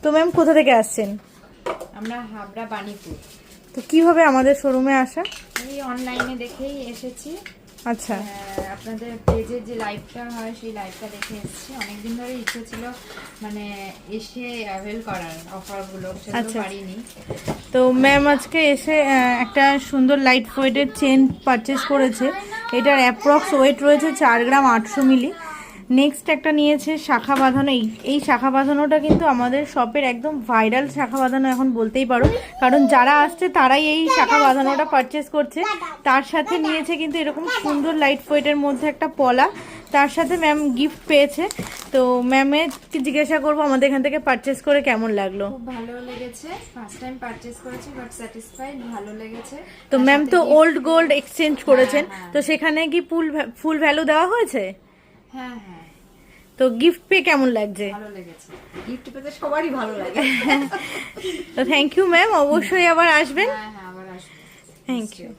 তো ম্যাম কোথা থেকে আসছেন? আমরা হাবড়া বাণীপুর। তো কিভাবে আমাদের শোরুমে আসা? এই অনলাইনে দেখেই এসেছি। আচ্ছা আপনাদের পেজের যে লাইভটা হয় সেই লাইভটা দেখে এসেছি। অনেকদিন ধরে ইচ্ছে ছিল মানে এসে অ্যাভেল করার অফারগুলো, সেগুলো পারিনি। তো ম্যাম আজকে এসে একটা সুন্দর লাইট ওয়েটের চেন পারচেস করেছে। এটার অ্যাপ্রক্স ওয়েট রয়েছে 4 গ্রাম 800 মিলি। নেক্সট একটা নিয়েছে শাখা বাঁধানো। এই শাখা বাঁধানোটা কিন্তু আমাদের শপের একদম ভাইরাল শাখা বাঁধানো এখন বলতেই পারো, কারণ যারা আসছে তারাই এই শাখা বাঁধানোটা পারচেস করছে। তার সাথে নিয়েছে কিন্তু এরকম সুন্দর লাইট ওয়েটের মধ্যে একটা পলা, তার সাথে ম্যাম গিফট পেয়েছে। তো ম্যামের জিজ্ঞাসা করবো আমাদের এখান থেকে পারচেস করে কেমন লাগলো। খুব ভালো লেগেছে, ফার্স্ট টাইম পারচেজ করেছি বাট স্যাটিসফাইড, ভালো লেগেছে। তো ম্যাম তো ওল্ড গোল্ড এক্সচেঞ্জ করেছেন, তো সেখানে কি ফুল ভ্যালু দেওয়া হয়েছে? হ্যাঁ হ্যাঁ, তো গিফট পেয়ে কেমন লাগছে? ভালো লেগেছে। গিফট পেতে সবারই ভালো লাগে। তো থ্যাংক ইউ ম্যাম, অবশ্যই আবার আসবেন। হ্যাঁ হ্যাঁ, আবার আসবো। Thank you.